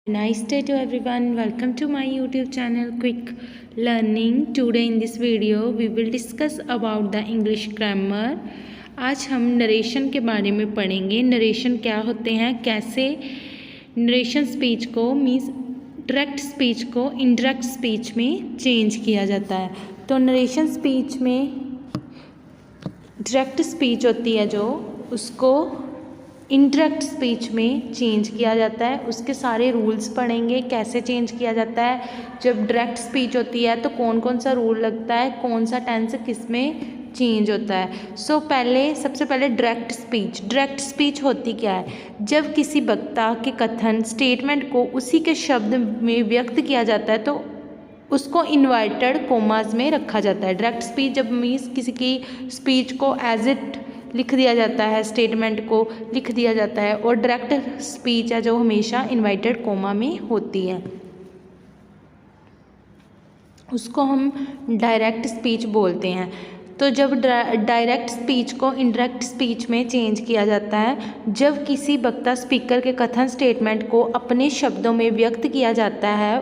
Nice day to everyone. Welcome to my YouTube channel Quick Learning. Today in this video we will discuss about the English grammar. आज हम narration के बारे में पढ़ेंगे. Narration क्या होते हैं, कैसे नरेशन स्पीच को मीन्स डायरेक्ट स्पीच को इनडायरेक्ट स्पीच में चेंज किया जाता है. तो नरेशन स्पीच में डायरेक्ट स्पीच होती है जो उसको इनडायरेक्ट स्पीच में चेंज किया जाता है. उसके सारे रूल्स पढ़ेंगे, कैसे चेंज किया जाता है. जब डायरेक्ट स्पीच होती है तो कौन कौन सा रूल लगता है, कौन सा टेंस किस में चेंज होता है. सबसे पहले डायरेक्ट स्पीच होती क्या है. जब किसी वक्ता के कथन स्टेटमेंट को उसी के शब्द में व्यक्त किया जाता है तो उसको इन्वर्टेड कोमास में रखा जाता है. डायरेक्ट स्पीच जब मीन्स किसी की स्पीच को एज इट लिख दिया जाता है, स्टेटमेंट को लिख दिया जाता है. और डायरेक्ट स्पीच है जो हमेशा इन्वर्टेड कोमा में होती है, उसको हम डायरेक्ट स्पीच बोलते हैं. तो जब डायरेक्ट स्पीच को इनडायरेक्ट स्पीच में चेंज किया जाता है, जब किसी वक्ता स्पीकर के कथन स्टेटमेंट को अपने शब्दों में व्यक्त किया जाता है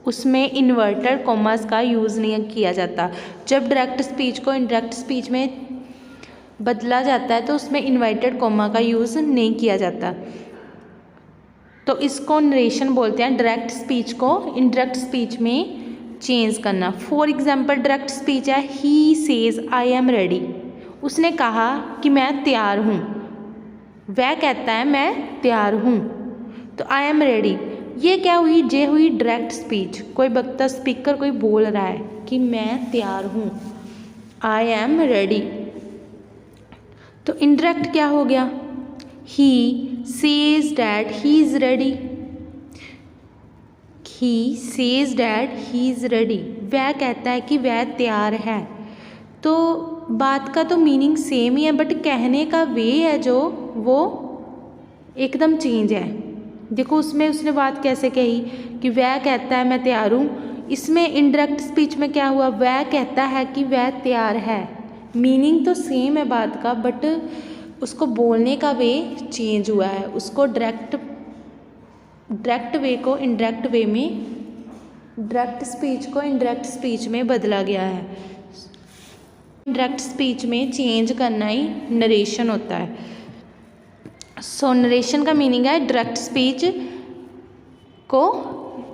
उसमें इन्वर्टेड कॉमास का यूज़ नहीं किया जाता. जब डायरेक्ट स्पीच को इनडायरेक्ट स्पीच में बदला जाता है तो उसमें इन्वर्टेड कॉमा का यूज़ नहीं किया जाता. तो इसको नरेशन बोलते हैं, डायरेक्ट स्पीच को इनडायरेक्ट स्पीच में चेंज करना. फॉर एग्जाम्पल डायरेक्ट स्पीच है he says I am ready. उसने कहा कि मैं तैयार हूँ. वह कहता है मैं तैयार हूँ. तो आई एम रेडी ये क्या हुई, जे हुई डायरेक्ट स्पीच. कोई वक्ता स्पीकर कोई बोल रहा है कि मैं तैयार हूँ, आई एम रेडी. तो इनडायरेक्ट क्या हो गया, he says that he is ready. He says that he is ready, वह कहता है कि वह तैयार है. तो बात का तो मीनिंग सेम ही है बट कहने का वे है जो वो एकदम चेंज है. देखो उसमें उसने बात कैसे कही कि वह कहता है मैं तैयार हूँ. इसमें इनडायरेक्ट स्पीच में क्या हुआ, वह कहता है कि वह तैयार है. मीनिंग तो सेम है बात का बट उसको बोलने का वे चेंज हुआ है. उसको डायरेक्ट वे को इनडायरेक्ट वे में, डायरेक्ट स्पीच को इनडायरेक्ट स्पीच में बदला गया है. डायरेक्ट स्पीच में चेंज करना ही नरेशन होता है. सो नरेशन का मीनिंग है डायरेक्ट स्पीच को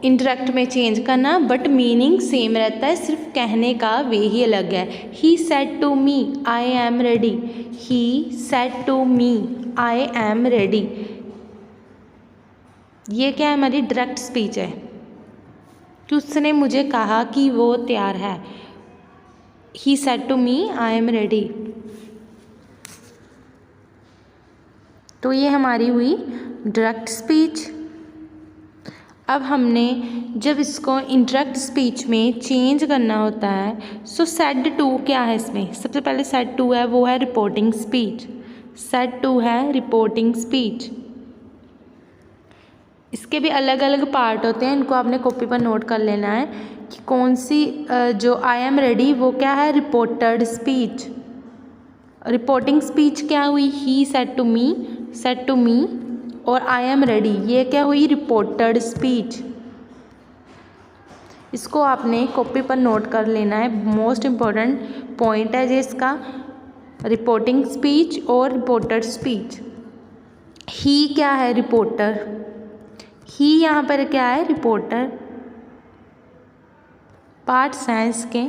इनडायरेक्ट में चेंज करना बट मीनिंग सेम रहता है, सिर्फ कहने का वे ही अलग है. He said to me I am ready. He said to me I am ready, ये क्या है, हमारी डायरेक्ट स्पीच है कि उसने मुझे कहा कि वो तैयार है. He said to me I am ready. तो ये हमारी हुई डायरेक्ट स्पीच. अब हमने जब इसको इनडायरेक्ट स्पीच में चेंज करना होता है सो सेड टू क्या है. इसमें सबसे पहले सेड टू है वो है रिपोर्टिंग स्पीच. सेड टू है रिपोर्टिंग स्पीच. इसके भी अलग अलग पार्ट होते हैं, इनको आपने कॉपी पर नोट कर लेना है कि कौन सी. जो आई एम रेडी वो क्या है, रिपोर्टेड स्पीच. रिपोर्टिंग स्पीच क्या हुई, ही सेड टू मी और आई एम रेडी ये क्या हुई, रिपोर्टेड स्पीच. इसको आपने कॉपी पर नोट कर लेना है, मोस्ट इम्पॉर्टेंट पॉइंट है जी इसका, रिपोर्टिंग स्पीच और रिपोर्टेड स्पीच. ही क्या है, रिपोर्टर. ही यहाँ पर क्या है, रिपोर्टर. पार्ट्स हैं इसके.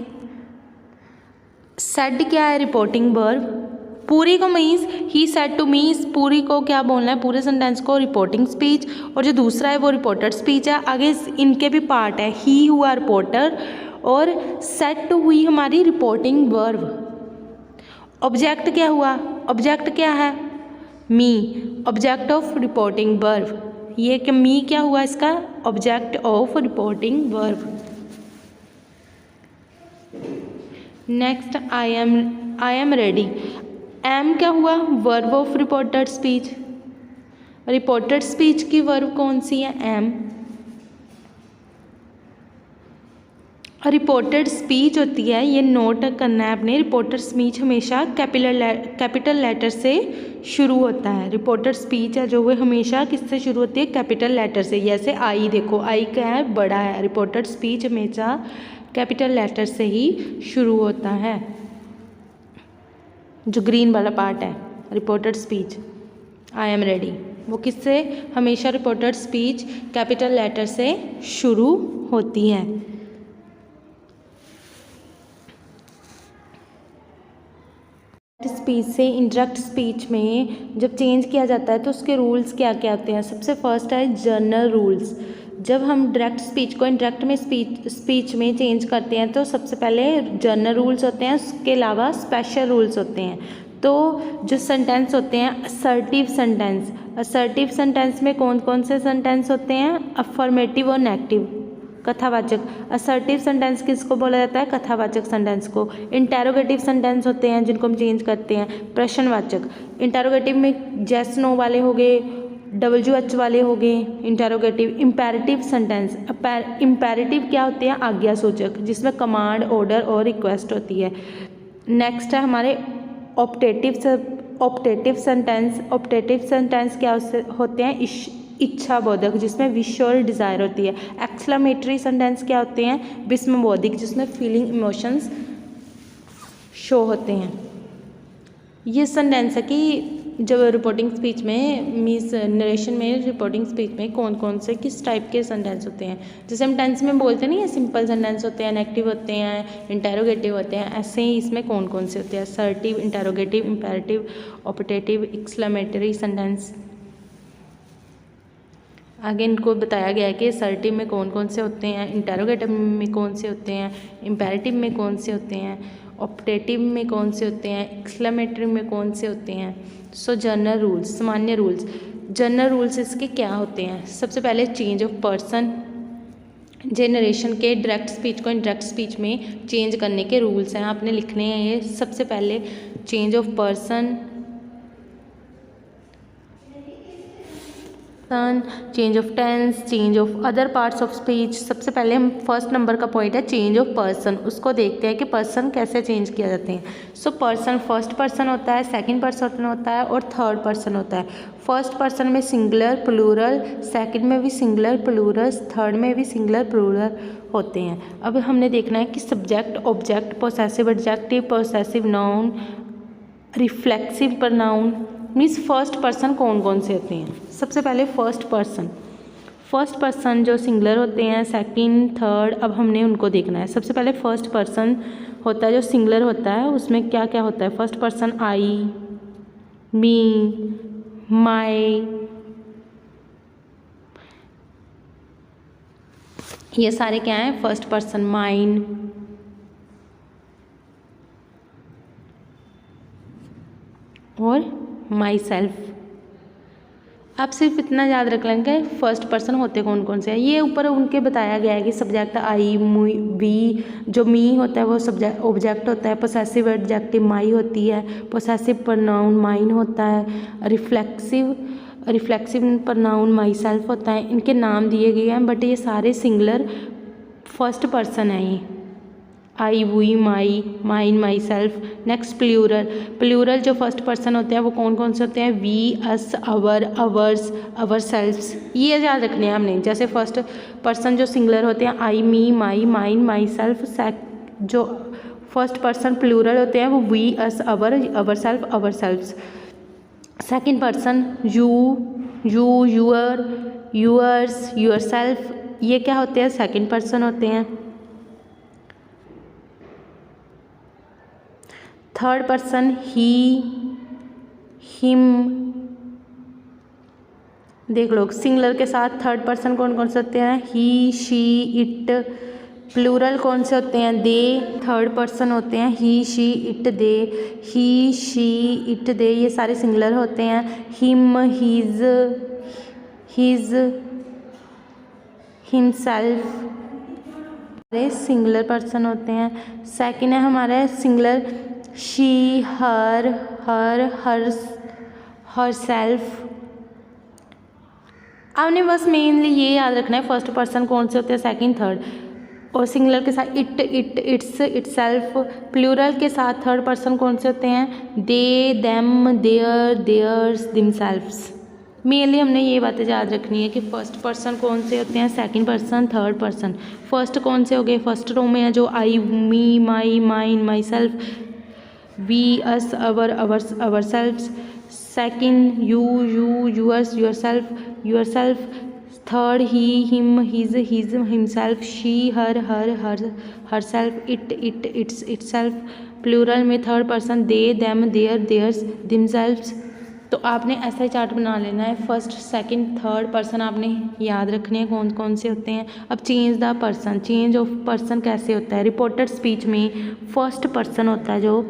सेड क्या है, रिपोर्टिंग वर्ब. पूरी को means he said to me, इस पूरी को क्या बोलना है, पूरे सेंटेंस को रिपोर्टिंग स्पीच. और जो दूसरा है वो रिपोर्टेड स्पीच है. आगे इनके भी पार्ट है, ही हुआ रिपोर्टर और सेड टू हुई हमारी रिपोर्टिंग वर्ब. ऑब्जेक्ट क्या हुआ, ऑब्जेक्ट क्या है, me, object of reporting verb. ये कि मी क्या हुआ इसका, object of reporting verb. Next I am ready. Am क्या हुआ, verb of reported speech. Reported speech की वर्ब कौन सी है, एम. रिपोर्टेड स्पीच होती है, ये नोट करना है आपने, रिपोर्टेड स्पीच हमेशा कैपिटल लेटर से शुरू होता है। रिपोर्टेड स्पीच है जो वो हमेशा किससे शुरू होती है, कैपिटल लेटर से। जैसे आई, देखो आई क्या है, बड़ा है। रिपोर्टेड स्पीच हमेशा कैपिटल लेटर से ही शुरू होता है। जो ग्रीन वाला पार्ट है reported speech, I am ready, वो किससे, हमेशा रिपोर्टेड स्पीच कैपिटल लेटर से शुरू होती है। स्पीच से इंडायरेक्ट स्पीच में जब चेंज किया जाता है तो उसके रूल्स क्या क्या होते हैं। सबसे फर्स्ट है जनरल रूल्स। जब हम डायरेक्ट स्पीच को इंडायरेक्ट में स्पीच में चेंज करते हैं तो सबसे पहले जनरल रूल्स होते हैं, उसके अलावा स्पेशल रूल्स होते हैं। तो जो सेंटेंस होते हैं असर्टिव सेंटेंस, असर्टिव सेंटेंस में कौन कौन से सेंटेंस होते हैं, अफर्मेटिव और नेगेटिव, कथावाचक। असर्टिव सेंटेंस किसको बोला जाता है, कथावाचक सेंटेंस को। इंटेरोगेटिव सेंटेंस होते हैं जिनको हम चेंज करते हैं, प्रश्नवाचक। इंटेरोगेटिव में जेस नो वाले हो गए, WH वाले हो गए इंटेरोगेटिव। इम्पेरेटिव सेंटेंस, इम्पेरेटिव क्या होते हैं, आज्ञा सूचक, जिसमें कमांड, ऑर्डर और रिक्वेस्ट होती है। नेक्स्ट है हमारे ऑप्टेटिव सेंटेंस। ऑप्टेटिव सेंटेंस क्या होते हैं, इच्छा बोधक, जिसमें विश और डिज़ायर होती है। एक्सक्लेमेटरी सेंटेंस क्या होते हैं, विस्मयबोधिक, जिसमें फीलिंग इमोशंस शो होते हैं। ये सेंटेंस है कि जब रिपोर्टिंग स्पीच में मीन्स नरेशन में, रिपोर्टिंग स्पीच में कौन कौन से किस टाइप के सेंटेंस होते हैं। जैसे हम टेंस में बोलते नहीं है, सिंपल सेंटेंस होते हैं, नेगेटिव होते हैं, इंटेरोगेटिव होते हैं, ऐसे ही इसमें कौन कौन से होते हैं, assertive, interrogative, imperative, optative, exclamatory sentence. आगे इनको बताया गया है कि असर्टिव में कौन कौन से होते हैं, इंटेरोगेटिव में कौन से होते हैं, इम्पेरेटिव में कौन से होते हैं, ऑप्टेटिव में कौन से होते हैं, एक्सक्लेमेटरी में कौन से होते हैं। सो जनरल रूल्स, सामान्य रूल्स। जनरल रूल्स इसके क्या होते हैं, सबसे पहले चेंज ऑफ पर्सन। जनरेशन के डायरेक्ट स्पीच को इंडायरेक्ट स्पीच में चेंज करने के रूल्स हैं, आपने लिखने हैं ये। सबसे पहले change of person, change of tense, change of other parts of speech. सबसे पहले हम फर्स्ट नंबर का पॉइंट है चेंज ऑफ पर्सन, उसको देखते हैं कि पर्सन कैसे चेंज किया जाते हैं। सो पर्सन फर्स्ट पर्सन होता है, सेकंड पर्सन होता है और थर्ड पर्सन होता है। फर्स्ट पर्सन में सिंगुलर, प्लूरल, सेकंड में भी सिंगुलर, प्लूरल, थर्ड में भी सिंगुलर, प्लूरल होते हैं। अब हमने देखना है कि subject, object, possessive adjective, possessive noun, reflexive pronoun, means first person कौन कौन से होते हैं। सबसे पहले फर्स्ट पर्सन जो सिंगुलर होते हैं, सेकंड, थर्ड, अब हमने उनको देखना है। सबसे पहले फर्स्ट पर्सन होता है जो सिंगुलर होता है, उसमें क्या क्या होता है। फर्स्ट पर्सन आई, मी, माई, ये सारे क्या हैं, फर्स्ट पर्सन। माइन और माई सेल्फ। आप सिर्फ इतना याद रख लेंगे फर्स्ट पर्सन होते कौन कौन से हैं। ये ऊपर उनके बताया गया है कि सब्जेक्ट आई, वी, जो मी होता है वो सब्जेक्ट ऑब्जेक्ट होता है, पोसेसिव एडजेक्टिव माई होती है, पोसेसिव प्रोनाउन माइन होता है, रिफ्लेक्सिव प्रोनाउन माई सेल्फ होता है। इनके नाम दिए गए हैं बट ये सारे सिंगुलर फर्स्ट पर्सन हैं। ये I, we, my, mine, myself. Next plural जो फर्स्ट पर्सन होते हैं वो कौन कौन से होते हैं, वी, अस, अवर, अवर्स, अवर सेल्फ्स। ये याद रखने हैं हमने। जैसे फर्स्ट पर्सन जो सिंगुलर होते हैं I, me, my, mine, myself. जो फर्स्ट पर्सन प्लूरल होते हैं वो we, us, our, ourself, ourselves. Second person you, your, yours, yourself, ये क्या होते हैं, सेकेंड पर्सन होते हैं। थर्ड पर्सन ही, हिम, देख लो सिंगुलर के साथ थर्ड पर्सन कौन कौन से होते हैं, ही, शी, इट। प्लूरल कौन से होते हैं, दे, थर्ड पर्सन होते हैं, he, she, it, they. He, she, it, they ये सारे सिंगुलर होते हैं। हिम, हीज, हिमसेल्फ, सारे सिंगुलर पर्सन होते हैं। सेकंड है हमारा singular she, her, herself. आपने बस मेनली ये याद रखना है फर्स्ट पर्सन कौन से होते हैं, सेकंड, थर्ड। और सिंगुलर के साथ इट, इट्स, इटसेल्फ। प्लूरल के साथ थर्ड पर्सन कौन से होते हैं? दे, them, their, theirs, themselves. Mainly हमने ये बातें याद रखनी है कि फर्स्ट पर्सन कौन से होते हैं, second person, third person. First कौन से हो गए? फर्स्ट रो में है जो I, me, my, mine, myself, we, us, our, ours, ourselves. Second you, you, yours, yourself, yourself. Third he, him, his, himself, she, her, herself, it, its, itself. Plural में third person they, them, their, theirs, themselves. तो आपने ऐसा ही chart बना लेना है। First, second, third person आपने याद रखने हैं कौन कौन से होते हैं। अब change the person, change of person कैसे होता है? रिपोर्टेड स्पीच में फर्स्ट पर्सन होता है जो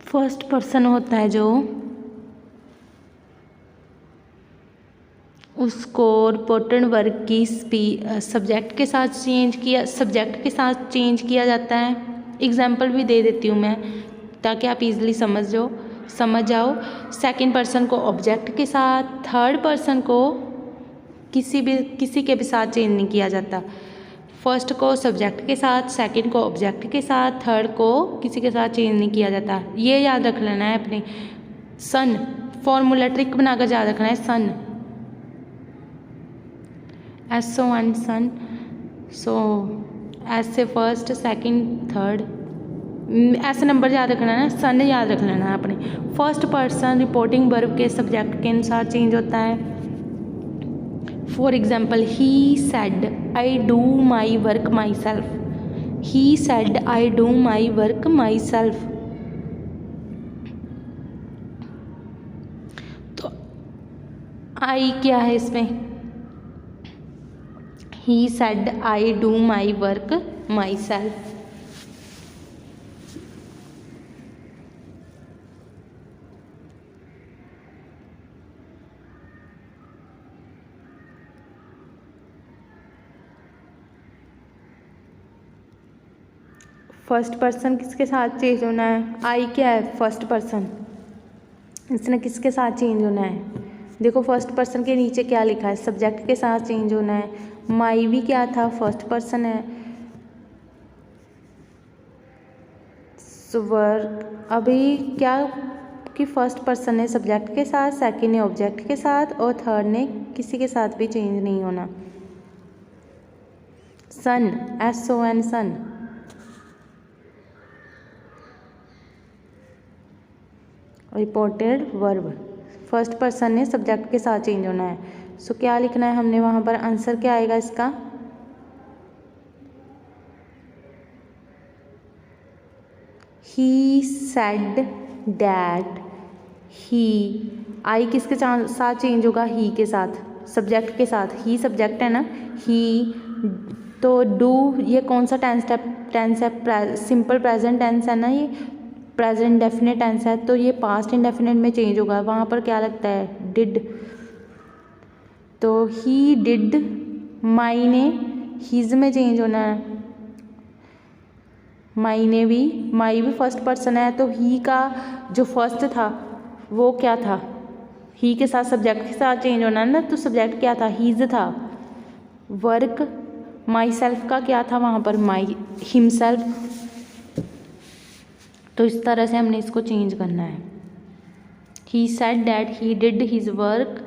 फर्स्ट पर्सन होता है जो उसको रिपोर्टेड वर्क की सब्जेक्ट के साथ चेंज किया जाता है। एग्जाम्पल भी दे देती हूँ मैं ताकि आप इजीली समझ जाओ। सेकंड पर्सन को ऑब्जेक्ट के साथ, थर्ड पर्सन को किसी के भी साथ चेंज नहीं किया जाता। फर्स्ट को सब्जेक्ट के साथ, सेकंड को ऑब्जेक्ट के साथ, थर्ड को किसी के साथ चेंज नहीं किया जाता। ये याद रख लेना है अपने। सन, फॉर्मूला ट्रिक बनाकर याद रखना है। सन, SON, सन। सो एस से फर्स्ट, सेकंड, थर्ड, ऐसे नंबर याद रखना है ना। सन याद रख लेना है अपने। फर्स्ट पर्सन रिपोर्टिंग वर्ब के सब्जेक्ट के अनुसार चेंज होता है। For example, he said I do my work my self. He said I do my work my self. तो आई क्या है इसमें? He said I do my work my self. First person किसके साथ चेंज होना है? आई क्या है? First person. इसने किसके साथ चेंज होना है? देखो फर्स्ट पर्सन के नीचे क्या लिखा है? सब्जेक्ट के साथ चेंज होना है। माई भी क्या था? फर्स्ट पर्सन है। वर्क अभी क्या कि फर्स्ट पर्सन ने सब्जेक्ट के साथ, सेकंड ने ऑब्जेक्ट के साथ और थर्ड ने किसी के साथ भी चेंज नहीं होना। सन, SON, सन। रिपोर्टेड वर्ब, फर्स्ट पर्सन ने सब्जेक्ट के साथ चेंज होना है। सो क्या लिखना है हमने वहाँ पर? आंसर क्या आएगा इसका? He said that he. आई किसके साथ चेंज होगा? ही के साथ, सब्जेक्ट के साथ। ही सब्जेक्ट है ना, ही। तो डू ये कौन सा टेंस है? सिंपल प्रेजेंट टेंस है ना, ये प्रेजेंट डेफिनेट टेंस है, तो ये पास्ट इंडेफिनेट में चेंज होगा। वहाँ पर क्या लगता है? डिड। तो ही डिड, माई ने हिज में चेंज होना है। माई भी फर्स्ट पर्सन है, तो ही का जो फर्स्ट था वो क्या था? ही के साथ सब्जेक्ट के साथ चेंज होना है ना, तो सब्जेक्ट क्या था? हीज था। वर्क, माई सेल्फ का क्या था वहाँ पर? माई, हिमसेल्फ। तो इस तरह से हमने इसको चेंज करना है। He said that he did his work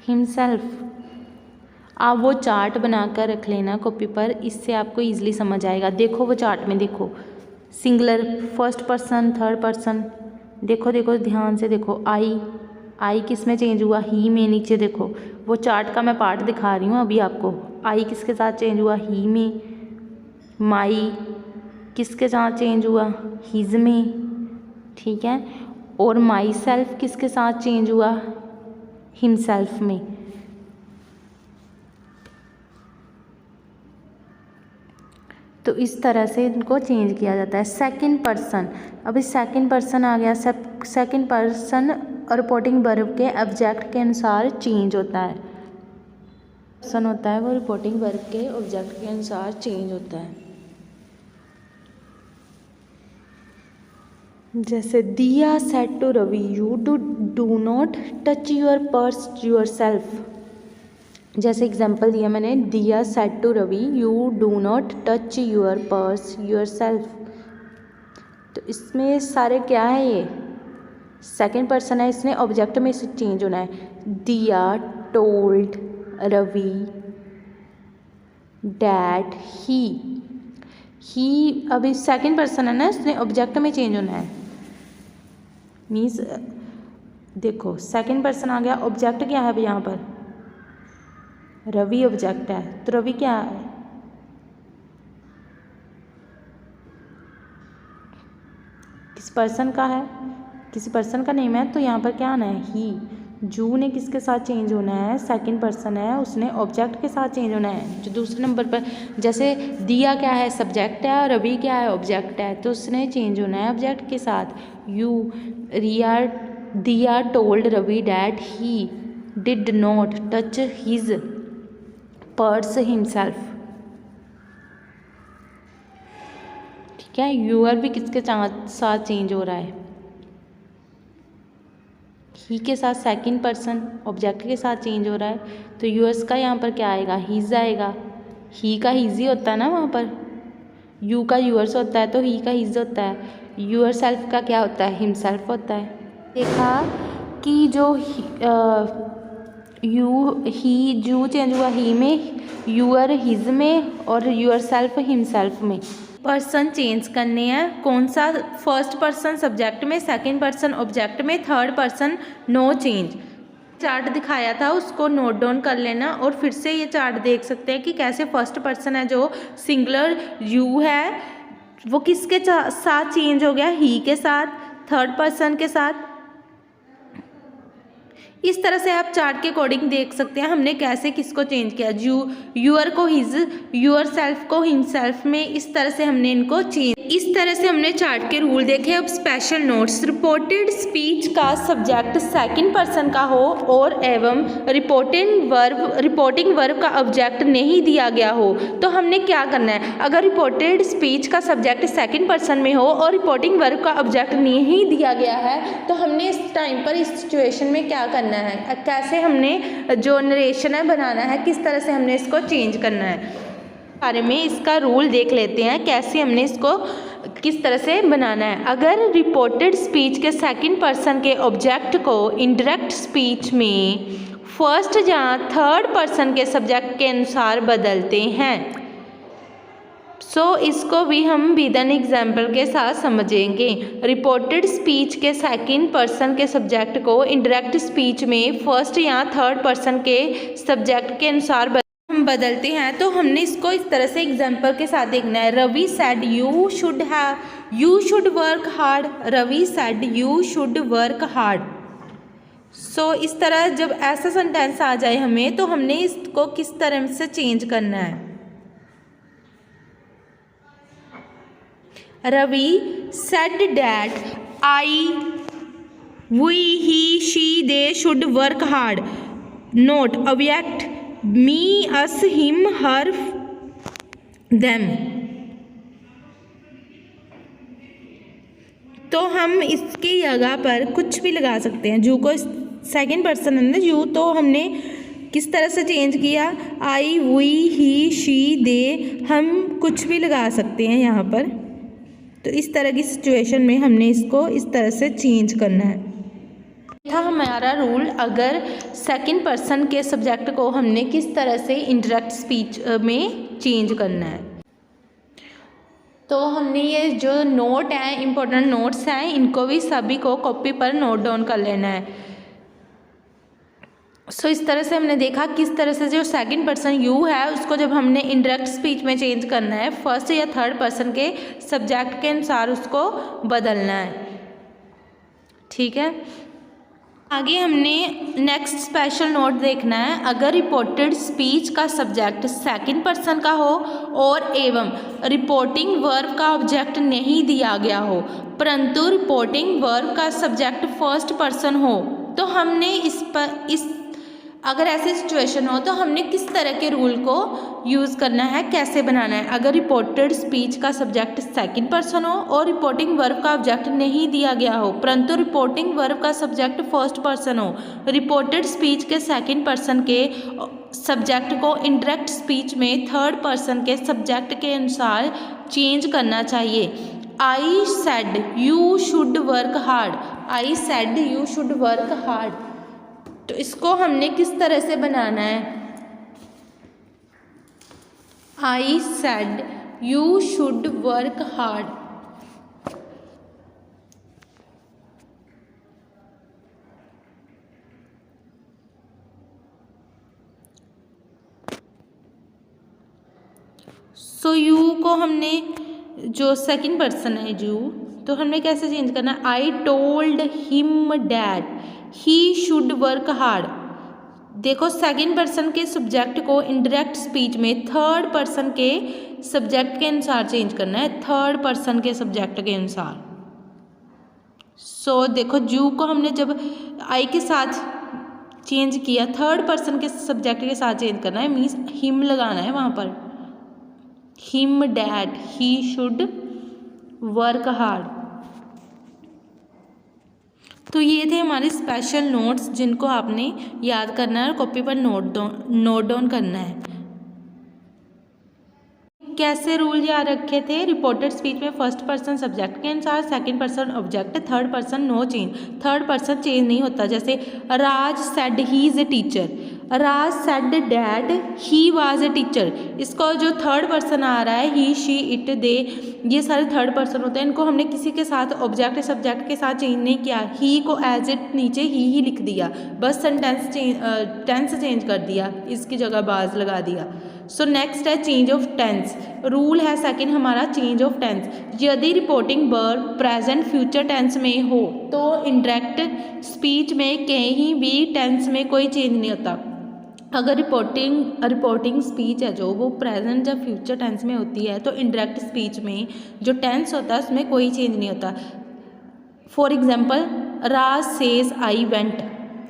himself. आप वो चार्ट बनाकर रख लेना कॉपी पर, इससे आपको ईजिली समझ आएगा। देखो वो चार्ट में देखो, singular, first person, third person. देखो ध्यान से देखो। आई किस में चेंज हुआ? ही में। नीचे देखो, वो चार्ट का मैं पार्ट दिखा रही हूँ अभी आपको। आई किसके साथ चेंज हुआ? ही में। माई किसके साथ चेंज हुआ? हिज में, ठीक है। और माई सेल्फ किसके साथ चेंज हुआ? हिमसेल्फ में। तो इस तरह से इनको चेंज किया जाता है। सेकंड पर्सन, अभी सेकंड पर्सन आ गया। सेकंड पर्सन रिपोर्टिंग वर्ब के ऑब्जेक्ट के अनुसार चेंज होता है। पर्सन होता है वो रिपोर्टिंग वर्ब के ऑब्जेक्ट के अनुसार चेंज होता है। जैसे Diya said to Ravi, you do not touch your purse yourself. जैसे एग्जाम्पल दिया मैंने, Diya said to Ravi, you do not touch your purse yourself. तो इसमें सारे क्या है, ये सेकंड पर्सन है, इसने ऑब्जेक्ट में से चेंज होना है। दिया टोल्ड रवि डैट ही अभी सेकंड पर्सन है ना, इसने ऑब्जेक्ट में चेंज होना है। मीन्स देखो सेकंड पर्सन आ गया, ऑब्जेक्ट क्या है यहाँ पर, रवि ऑब्जेक्ट है, तो रवि क्या है, किस पर्सन का है, किसी पर्सन का नेम है, तो यहाँ पर क्या आना है, ही। जू ने किसके साथ चेंज होना है, सेकंड पर्सन है, उसने ऑब्जेक्ट के साथ चेंज होना है। जो दूसरे नंबर पर जैसे दिया क्या है, सब्जेक्ट है, और रवि क्या है, ऑब्जेक्ट है, तो उसने चेंज होना है ऑब्जेक्ट के साथ। Diya told Ravi that he did not touch his purse himself. ठीक है, यूआर भी किसके साथ चेंज हो रहा है, ही के साथ, सेकंड पर्सन ऑब्जेक्ट के साथ चेंज हो रहा है, तो यूअर्स का यहाँ पर क्या आएगा, हीज आएगा। ही का हीजी होता है ना वहाँ पर, यू का यूअर्स होता है, तो ही का हीज होता है। यूअर सेल्फ का क्या होता है, हिमसेल्फ होता है। देखा कि जो जू चेंज हुआ ही में, यूअर हिज में, और यूअर सेल्फ हिमसेल्फ में। पर्सन चेंज करने हैं, कौन सा, फर्स्ट पर्सन सब्जेक्ट में, सेकंड पर्सन ऑब्जेक्ट में, third person no change. Chart दिखाया था उसको नोट डाउन कर लेना, और फिर से ये चार्ट देख सकते हैं कि कैसे फर्स्ट पर्सन है जो सिंगुलर यू है वो किसके साथ चेंज हो गया, ही के साथ, थर्ड पर्सन के साथ। इस तरह से आप चार्ट के अकॉर्डिंग देख सकते हैं हमने कैसे किसको चेंज किया, यूअर को हिज, यूअर सेल्फ को हिमसेल्फ में, इस तरह से हमने इनको चेंज। इस तरह से हमने चार्ट के रूल देखे। अब स्पेशल नोट्स, रिपोर्टेड स्पीच का सब्जेक्ट सेकंड पर्सन का हो और एवं रिपोर्टिंग वर्ब का ऑब्जेक्ट नहीं दिया गया हो तो हमने क्या करना है, अगर रिपोर्टेड स्पीच का सब्जेक्ट सेकंड पर्सन में हो और रिपोर्टिंग वर्ब का ऑब्जेक्ट नहीं दिया गया है तो हमने इस टाइम पर इस सिचुएशन में क्या करना है, कैसे हमने जो नरेशन है बनाना है, किस तरह से हमने इसको चेंज करना है, बारे में इसका रूल देख लेते हैं कैसे हमने इसको किस तरह से बनाना है। अगर रिपोर्टेड स्पीच के सेकंड पर्सन के ऑब्जेक्ट को इनडायरेक्ट स्पीच में फर्स्ट या थर्ड पर्सन के सब्जेक्ट के अनुसार बदलते हैं, इसको भी हम विद एन एग्जाम्पल के साथ समझेंगे। रिपोर्टेड स्पीच के सेकंड पर्सन के सब्जेक्ट को इनडायरेक्ट स्पीच में फर्स्ट या थर्ड पर्सन के सब्जेक्ट के अनुसार हम बदलते हैं, तो हमने इसको इस तरह से एग्जाम्पल के साथ देखना है। Ravi said you should work hard, Ravi said you should work hard. इस तरह जब ऐसा सेंटेंस आ जाए हमें तो हमने इसको किस तरह से चेंज करना है। Ravi said that we he she they should work hard, note object me us him her them. तो हम इसकी जगह पर कुछ भी लगा सकते हैं। जू को सेकंड पर्सन है ना जू, तो हमने किस तरह से चेंज किया, आई वी ही शी दे, हम कुछ भी लगा सकते हैं यहाँ पर। तो इस तरह की सिचुएशन में हमने इसको इस तरह से चेंज करना है। था हमारा रूल, अगर सेकंड पर्सन के सब्जेक्ट को हमने किस तरह से इंडायरेक्ट स्पीच में चेंज करना है। तो हमने ये जो नोट है, इम्पोर्टेंट नोट्स हैं, इनको भी सभी को कॉपी पर नोट डाउन कर लेना है। इस तरह से हमने देखा किस तरह से जो सेकंड पर्सन यू है उसको जब हमने इंडायरेक्ट स्पीच में चेंज करना है, फर्स्ट या थर्ड पर्सन के सब्जेक्ट के अनुसार उसको बदलना है। ठीक है, आगे हमने नेक्स्ट स्पेशल नोट देखना है। अगर रिपोर्टेड स्पीच का सब्जेक्ट सेकंड पर्सन का हो और एवं रिपोर्टिंग वर्ब का ऑब्जेक्ट नहीं दिया गया हो परंतु रिपोर्टिंग वर्ब का सब्जेक्ट फर्स्ट पर्सन हो तो हमने इस अगर ऐसी सिचुएशन हो तो हमने किस तरह के रूल को यूज़ करना है, कैसे बनाना है। अगर रिपोर्टेड स्पीच का सब्जेक्ट सेकंड पर्सन हो और रिपोर्टिंग वर्ब का ऑब्जेक्ट नहीं दिया गया हो, परंतु रिपोर्टिंग वर्ब का सब्जेक्ट फर्स्ट पर्सन हो, रिपोर्टेड स्पीच के सेकंड पर्सन के सब्जेक्ट को इंडायरेक्ट स्पीच में थर्ड पर्सन के सब्जेक्ट के अनुसार चेंज करना चाहिए। I said you should work hard, I said you should work hard, तो इसको हमने किस तरह से बनाना है। I said you should work hard, so you को हमने जो सेकंड पर्सन है यू, तो हमने कैसे चेंज करना है। I told him that he should work hard. देखो सेकंड पर्सन के सब्जेक्ट को इंडायरेक्ट स्पीच में थर्ड पर्सन के सब्जेक्ट के अनुसार चेंज करना है, थर्ड पर्सन के सब्जेक्ट के अनुसार। सो देखो यू को हमने जब आई के साथ चेंज किया, थर्ड पर्सन के सब्जेक्ट के साथ चेंज करना है, मीन्स हिम लगाना है वहाँ पर, him that he should work hard. तो ये थे हमारे स्पेशल नोट्स जिनको आपने याद करना है और कॉपी पर नोट डाउन करना है। कैसे रूल याद रखे थे। रिपोर्टेड स्पीच में फर्स्ट पर्सन सब्जेक्ट के अनुसार, second person object, third person no change, third person change नहीं होता। जैसे Raj said he is a teacher, Raj said that he was a teacher, इसको जो थर्ड पर्सन आ रहा है ही शी इट दे, ये सारे थर्ड पर्सन होते हैं, इनको हमने किसी के साथ ऑब्जेक्ट सब्जेक्ट के साथ चेंज नहीं किया। ही को एज इट नीचे ही लिख दिया, बस टेंस चेंज कर दिया, इसकी जगह बाज लगा दिया। सो नेक्स्ट है चेंज ऑफ टेंस। रूल है सेकंड हमारा चेंज ऑफ टेंस। यदि reporting verb present future tense में हो तो इंडायरेक्ट स्पीच में कहीं भी टेंस में कोई चेंज नहीं होता। अगर रिपोर्टिंग स्पीच है जो वो प्रेजेंट या फ्यूचर टेंस में होती है तो इंडायरेक्ट स्पीच में जो टेंस होता है उसमें कोई चेंज नहीं होता। For example Raj says I went,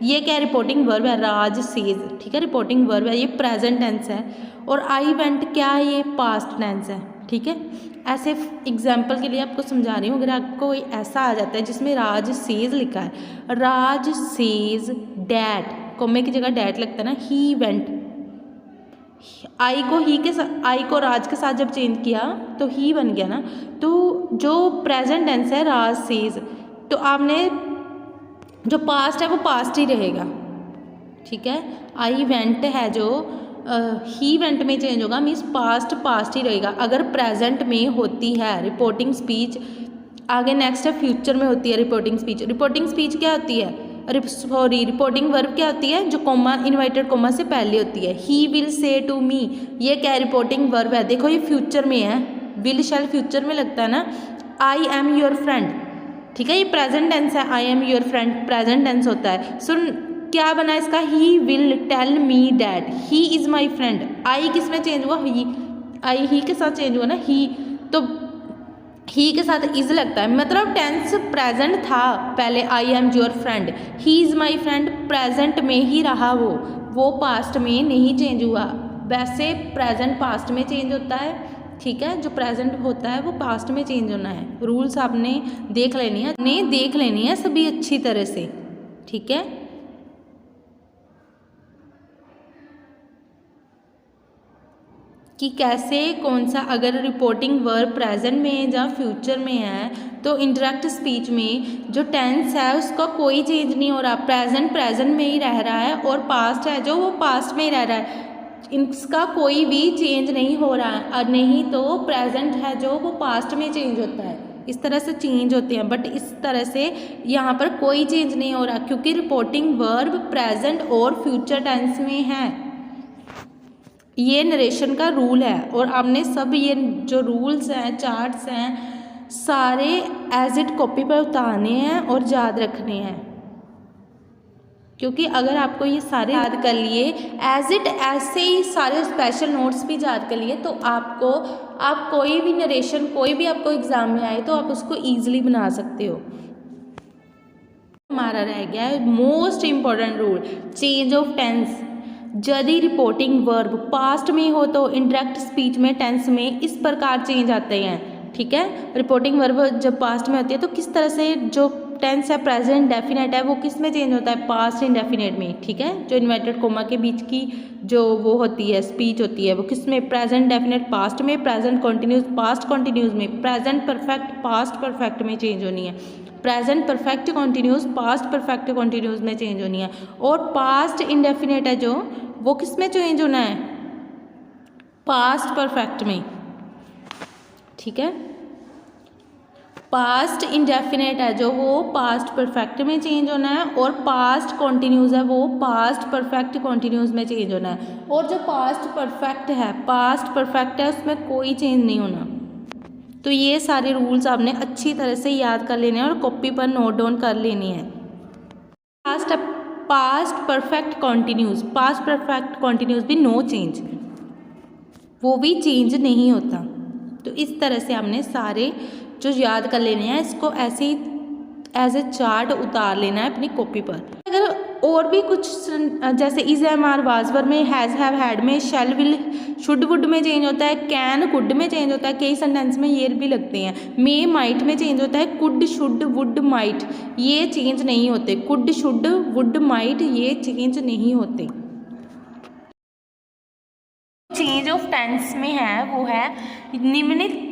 ये क्या रिपोर्टिंग वर्ब है, राज सेज, ठीक है, रिपोर्टिंग वर्ब है, ये प्रेजेंट टेंस है। और आई वेंट क्या है, ये पास्ट टेंस है, ठीक है। ऐसे एग्जाम्पल के लिए आपको समझा रही हूँ। अगर आपको कोई ऐसा आ जाता है जिसमें राज सेज लिखा है, राज सेज डैट, कोमे की जगह डैट लगता है ना, ही वेंट, आई को ही के साथ, आई को राज के साथ जब चेंज किया तो ही बन गया ना। तो जो प्रेजेंट टेंस है राज सेज, तो आपने जो पास्ट है वो पास्ट ही रहेगा, ठीक है। आई वेंट है जो ही वेंट में चेंज होगा, मीन्स पास्ट ही रहेगा। अगर प्रेजेंट में होती है रिपोर्टिंग स्पीच, आगे नेक्स्ट है फ्यूचर में होती है रिपोर्टिंग स्पीच। रिपोर्टिंग स्पीच क्या होती है, रिपोर्टिंग वर्ब क्या होती है, जो कोमा इन्वर्टेड कोमा से पहले होती है। He will say to me, ये क्या रिपोर्टिंग वर्ब है, देखो ये फ्यूचर में है, विल शैल फ्यूचर में लगता है ना। आई एम योर फ्रेंड, ठीक है, ये प्रेजेंट टेंस है, I am your friend present tense होता है। सो क्या बना इसका, he will tell me that he is my friend. I किस में चेंज हुआ, ही, आई ही के साथ चेंज हुआ ना, ही, तो ही के साथ इज़ लगता है, मतलब टेंस प्रेजेंट था पहले, आई am your friend, he is my friend present में ही रहा, वो पास्ट में नहीं चेंज हुआ। वैसे प्रेजेंट पास्ट में चेंज होता है, ठीक है, जो प्रेजेंट होता है वो पास्ट में चेंज होना है। रूल्स आपने देख लेनी है सभी अच्छी तरह से, ठीक है। कि कैसे कौन सा, अगर रिपोर्टिंग वर्ब प्रेजेंट में है या फ्यूचर में है तो इंडायरेक्ट स्पीच में जो टेंस है उसका कोई चेंज नहीं हो रहा, प्रेजेंट में ही रह रहा है, और पास्ट है जो वो पास्ट में ही रह रहा है, इसका कोई भी चेंज नहीं हो रहा है। और नहीं तो प्रेजेंट है जो वो पास्ट में चेंज होता है, इस तरह से चेंज होते हैं, बट इस तरह से यहाँ पर कोई चेंज नहीं हो रहा क्योंकि रिपोर्टिंग वर्ब प्रेजेंट और फ्यूचर टेंस में है। ये नरेशन का रूल है, और आपने सब ये जो रूल्स हैं, चार्ट्स हैं, सारे एज इट कॉपी पर उतारने हैं और याद रखने हैं, क्योंकि अगर आपको ये सारे याद कर लिए एज इट, ऐसे ही सारे स्पेशल नोट्स भी याद कर लिए, तो आप कोई भी नरेशन, कोई भी आपको एग्ज़ाम में आए तो आप उसको ईजिली बना सकते हो। हमारा रह गया है most important rule, change of tense. यदि रिपोर्टिंग वर्ब पास्ट में हो तो इंडायरेक्ट स्पीच में टेंस में इस प्रकार चेंज आते हैं। ठीक है, रिपोर्टिंग वर्ब जब पास्ट में होती है तो किस तरह से जो टेंस है प्रेजेंट डेफिनेट है वो किस में चेंज होता है, पास्ट इंडेफिनेट में। ठीक है, जो इन्वर्टेड कोमा के बीच की जो वो होती है स्पीच होती है वो किस में, प्रेजेंट डेफिनेट पास्ट में, प्रेजेंट कॉन्टिन्यूस पास्ट कॉन्टिन्यूस में, प्रेजेंट परफेक्ट पास्ट परफेक्ट में चेंज होनी है, present perfect continuous past perfect continuous में चेंज होनी है, और पास्ट इंडेफिनेट है जो वो किस में चेंज होना है, पास्ट परफेक्ट में। ठीक है, पास्ट इंडेफिनेट है जो वो पास्ट परफेक्ट में चेंज होना है, और पास्ट कॉन्टिन्यूस है वो पास्ट परफेक्ट कॉन्टिन्यूस में चेंज होना है, और जो पास्ट परफेक्ट है उसमें कोई चेंज नहीं होना। तो ये सारे रूल्स आपने अच्छी तरह से याद कर लेने हैं और कॉपी पर नोट डाउन कर लेनी है। पास्ट परफेक्ट कॉन्टिन्यूस भी नो चेंज, वो भी चेंज नहीं होता। तो इस तरह से हमने सारे जो याद कर लेने हैं इसको ऐसे ही एज ए चार्ट उतार लेना है अपनी कॉपी पर। अगर और भी कुछ जैसे इज एम आर वाजवर में, हैज़ हैव हैड में, शेल विल शुड वुड में चेंज होता है, कैन कुड में चेंज होता है, कई सेंटेंस में ये भी लगते हैं, मे माइट में चेंज होता है, कुड शुड वुड माइट ये चेंज नहीं होते, कुड शुड वुड माइट ये चेंज नहीं होते। चेंज ऑफ टेंस में है वो है निम्नलिखित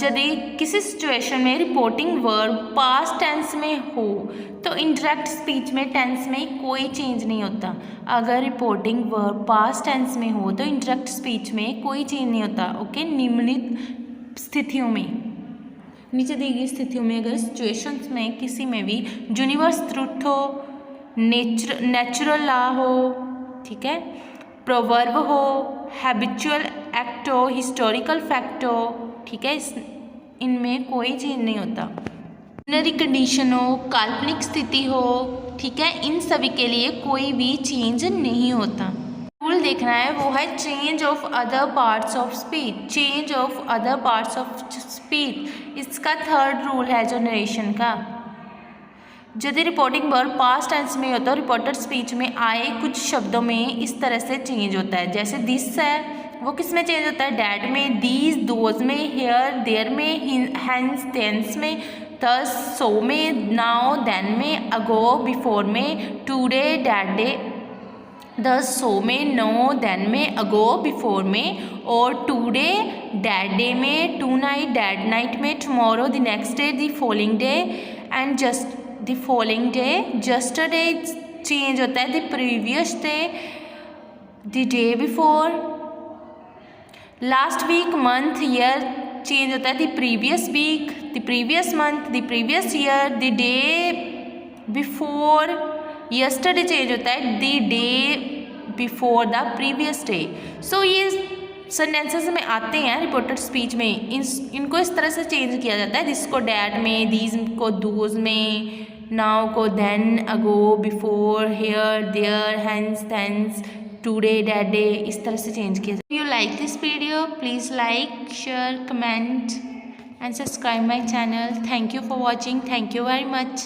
यदि किसी सिचुएशन में रिपोर्टिंग वर्ब पास्ट टेंस में हो तो इंडायरेक्ट स्पीच में टेंस में कोई चेंज नहीं होता। अगर रिपोर्टिंग वर्ब पास्ट टेंस में हो तो इंडायरेक्ट स्पीच में कोई चेंज नहीं होता। ओके, निम्नलिखित स्थितियों में, नीचे दी गई स्थितियों में अगर सिचुएशंस में किसी में भी यूनिवर्स ट्रुथ हो, नेचुरल लॉ हो, ठीक है, प्रोवर्ब हो, हैबिचुअल एक्ट हो, हिस्टोरिकल फैक्ट हो, ठीक है, इनमें कोई चेंज नहीं होता। नरी कंडीशन हो, काल्पनिक स्थिति हो, ठीक है, इन सभी के लिए कोई भी चेंज नहीं होता। रूल देखना है वो है change of other parts of speech, change of other parts of speech इसका थर्ड रूल है जो नरेशन का। यदि रिपोर्टिंग वर्ब पास्ट टेंस में होता है रिपोर्टेड स्पीच में आए कुछ शब्दों में इस तरह से चेंज होता है। जैसे दिस है वो किस में चेंज होता है, डैट में, दीज दोज में, हेयर देयर में, हैंस देंस में, थस सो में, नाउ देन में, अगो बिफोर में, टुडे डैट डे, दस सो में, नो देन में, अगो बिफोर में, और टुडे डैट डे में, टू नाइट डैट नाइट में, tomorrow the next day, the following day, and just the following day. Yesterday change होता है the previous day, the day before. Last week, month, year change होता है the previous week, the previous month, the previous year, the day before. Yesterday change होता है the day before the previous day. So ये sentences में आते हैं reported speech में, इनको इस तरह से चेंज किया जाता है, दिस को डैट में, दीज को दोज में, नाउ को then, ago before, here there, hence thence, today that day, इस तरह से चेंज किया जाता है। If you like this video, please like, share, comment and subscribe my channel. Thank you for watching. Thank you very much.